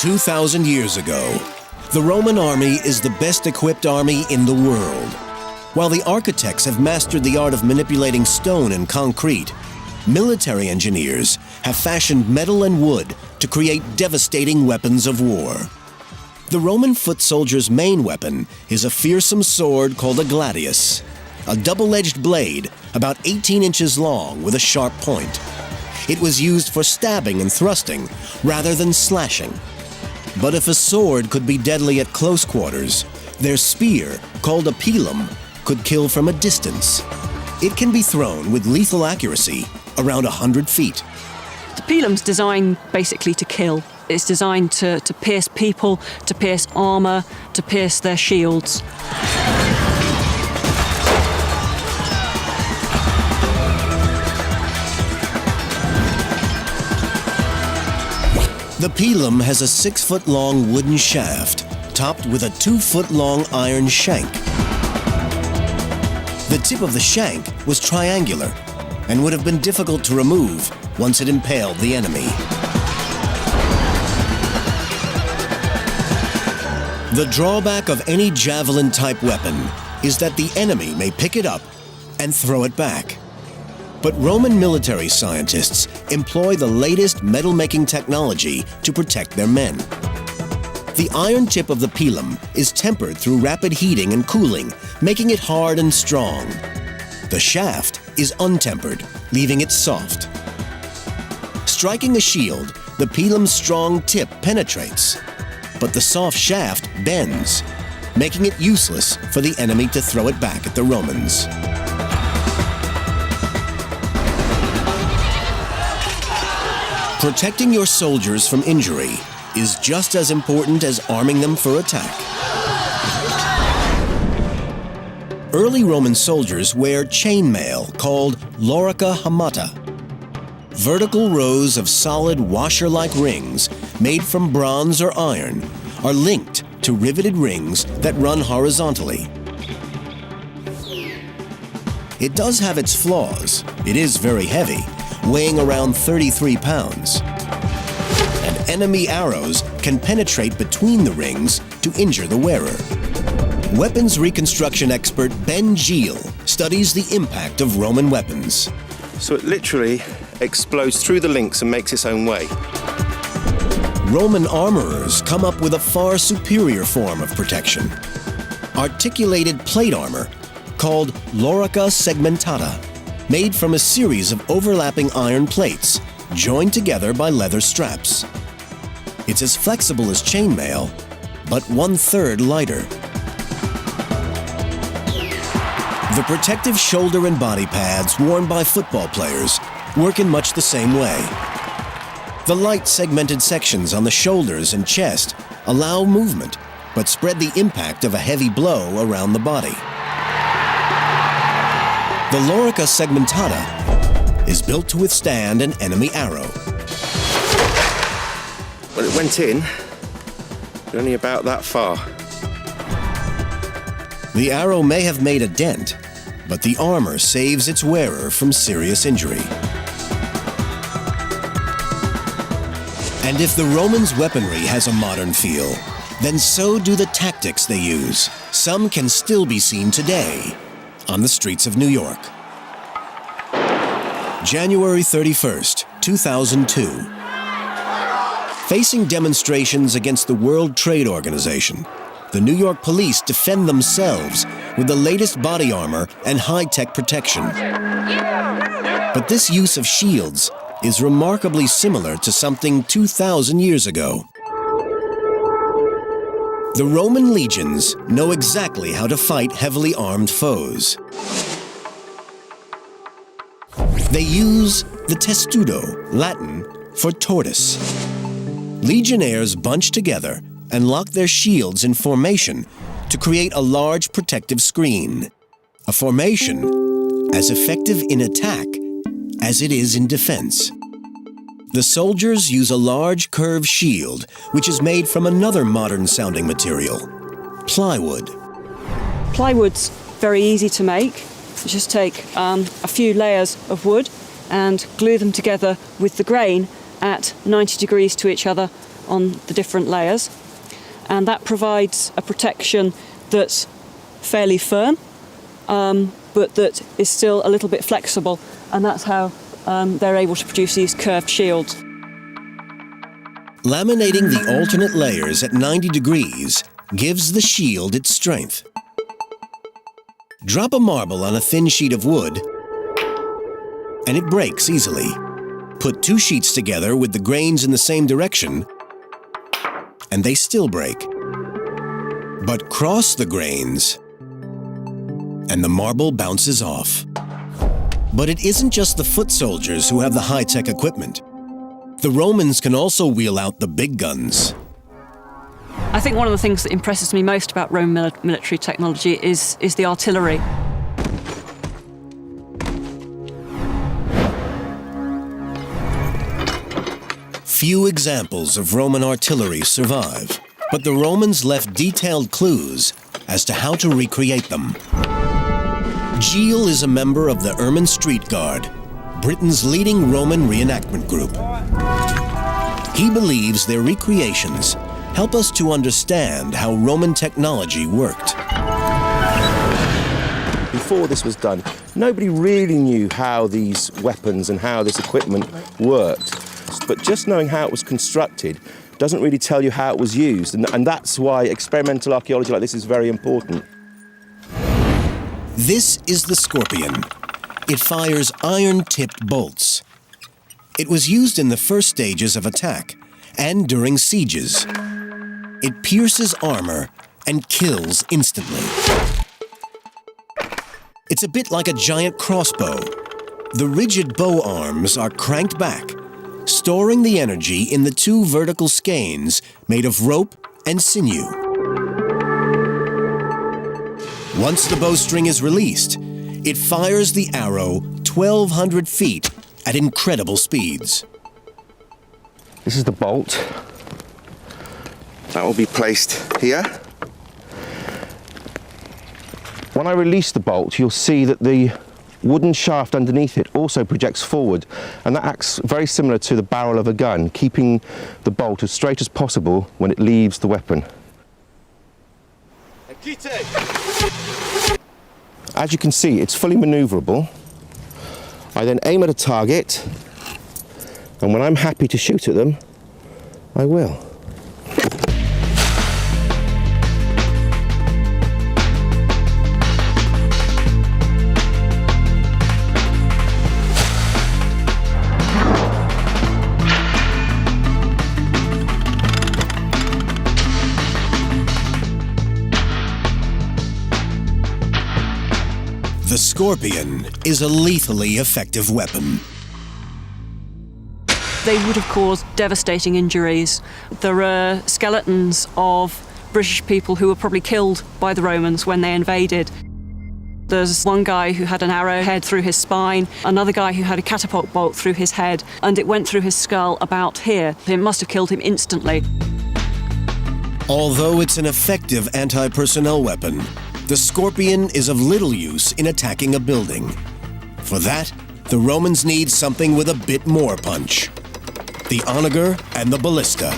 2,000 years ago, the Roman army is the best equipped army in the world. While the architects have mastered the art of manipulating stone and concrete, military engineers have fashioned metal and wood to create devastating weapons of war. The Roman foot soldier's main weapon is a fearsome sword called a gladius, a double-edged blade about 18 inches long with a sharp point. It was used for stabbing and thrusting rather than slashing. But if a sword could be deadly at close quarters, their spear, called a pilum, could kill from a distance. It can be thrown with lethal accuracy around 100 feet. The pilum's designed basically to kill. It's designed to pierce people, to pierce armour, to pierce their shields. The pilum has a 6-foot-long wooden shaft, topped with a 2-foot-long iron shank. The tip of the shank was triangular and would have been difficult to remove once it impaled the enemy. The drawback of any javelin-type weapon is that the enemy may pick it up and throw it back. But Roman military scientists employ the latest metal-making technology to protect their men. The iron tip of the pilum is tempered through rapid heating and cooling, making it hard and strong. The shaft is untempered, leaving it soft. Striking a shield, the pilum's strong tip penetrates, but the soft shaft bends, making it useless for the enemy to throw it back at the Romans. Protecting your soldiers from injury is just as important as arming them for attack. Early Roman soldiers wear chainmail called laurica hamata. Vertical rows of solid washer-like rings made from bronze or iron are linked to riveted rings that run horizontally. It does have its flaws. It is very heavy, weighing around 33 pounds. And enemy arrows can penetrate between the rings to injure the wearer. Weapons reconstruction expert Ben Gilles studies the impact of Roman weapons. So it literally explodes through the links and makes its own way. Roman armorers come up with a far superior form of protection. Articulated plate armor called laurica segmentata, made from a series of overlapping iron plates, joined together by leather straps. It's as flexible as chainmail, but 1/3 lighter. The protective shoulder and body pads worn by football players work in much the same way. The light segmented sections on the shoulders and chest allow movement, but spread the impact of a heavy blow around the body. The laurica segmentata is built to withstand an enemy arrow. When it went in, only about that far. The arrow may have made a dent, but the armor saves its wearer from serious injury. And if the Romans' weaponry has a modern feel, then so do the tactics they use. Some can still be seen today on the streets of New York. January 31st, 2002. Facing demonstrations against the World Trade Organization, the New York police defend themselves with the latest body armor and high-tech protection. But this use of shields is remarkably similar to something 2,000 years ago. The Roman legions know exactly how to fight heavily armed foes. They use the testudo, Latin for tortoise. Legionnaires bunch together and lock their shields in formation to create a large protective screen. A formation as effective in attack as it is in defense. The soldiers use a large curved shield, which is made from another modern-sounding material, plywood. Plywood's very easy to make. You just take a few layers of wood, wood and glue them together with the grain at 90 degrees to each other on the different layers, and that provides a protection that's fairly firm, but that is still a little bit flexible, and that's how they're able to produce these curved shields. Laminating the alternate layers at 90 degrees gives the shield its strength. Drop a marble on a thin sheet of wood, and it breaks easily. Put two sheets together with the grains in the same direction, and they still break. But cross the grains, and the marble bounces off. But it isn't just the foot soldiers who have the high-tech equipment. The Romans can also wheel out the big guns. I think one of the things that impresses me most about Roman military technology is the artillery. Few examples of Roman artillery survive, but the Romans left detailed clues as to how to recreate them. Gilles is a member of the Ermine Street Guard, Britain's leading Roman reenactment group. He believes their recreations help us to understand how Roman technology worked. Before this was done, nobody really knew how these weapons and how this equipment worked. But just knowing how it was constructed doesn't really tell you how it was used, and that's why experimental archaeology like this is very important. This is the Scorpion. It fires iron-tipped bolts. It was used in the first stages of attack and during sieges. It pierces armor and kills instantly. It's a bit like a giant crossbow. The rigid bow arms are cranked back, storing the energy in the two vertical skeins made of rope and sinew. Once the bowstring is released, it fires the arrow 1,200 feet at incredible speeds. This is the bolt. That will be placed here. When I release the bolt, you'll see that the wooden shaft underneath it also projects forward, and that acts very similar to the barrel of a gun, keeping the bolt as straight as possible when it leaves the weapon. As you can see, it's fully maneuverable. I then aim at a target, and when I'm happy to shoot at them, I will. The Scorpion is a lethally effective weapon. They would have caused devastating injuries. There are skeletons of British people who were probably killed by the Romans when they invaded. There's one guy who had an arrowhead through his spine, another guy who had a catapult bolt through his head, and it went through his skull about here. It must have killed him instantly. Although it's an effective anti-personnel weapon, the Scorpion is of little use in attacking a building. For that, the Romans need something with a bit more punch. The onager and the ballista.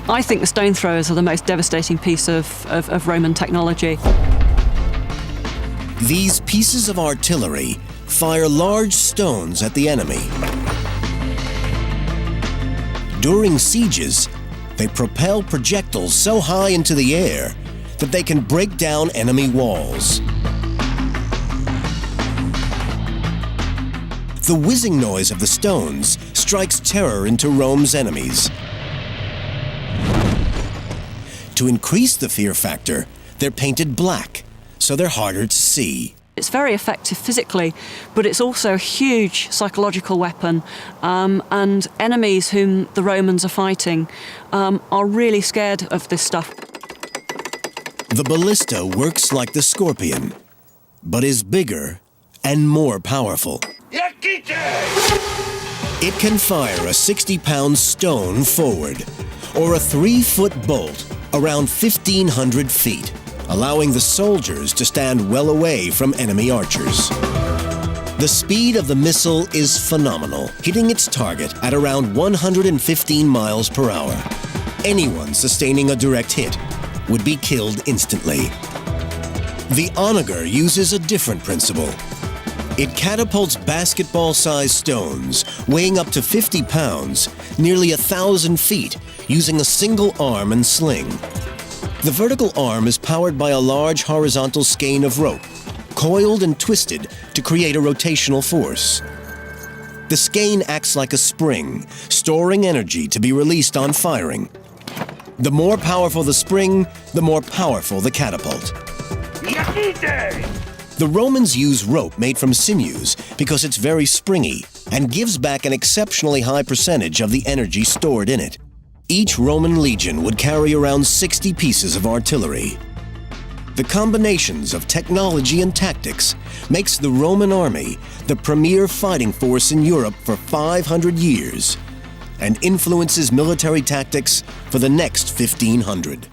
I think the stone throwers are the most devastating piece of Roman technology. These pieces of artillery fire large stones at the enemy. During sieges, they propel projectiles so high into the air that they can break down enemy walls. The whizzing noise of the stones strikes terror into Rome's enemies. To increase the fear factor, they're painted black, so they're harder to see. It's very effective physically, but it's also a huge psychological weapon, and enemies whom the Romans are fighting are really scared of this stuff. The ballista works like the Scorpion, but is bigger and more powerful. It can fire a 60-pound stone forward, or a 3-foot bolt around 1,500 feet, allowing the soldiers to stand well away from enemy archers. The speed of the missile is phenomenal, hitting its target at around 115 miles per hour. Anyone sustaining a direct hit would be killed instantly. The Onager uses a different principle. It catapults basketball-sized stones, weighing up to 50 pounds, nearly 1,000 feet, using a single arm and sling. The vertical arm is powered by a large horizontal skein of rope, coiled and twisted to create a rotational force. The skein acts like a spring, storing energy to be released on firing. The more powerful the spring, the more powerful the catapult. The Romans use rope made from sinews because it's very springy and gives back an exceptionally high percentage of the energy stored in it. Each Roman legion would carry around 60 pieces of artillery. The combinations of technology and tactics makes the Roman army the premier fighting force in Europe for 500 years and influences military tactics for the next 1500.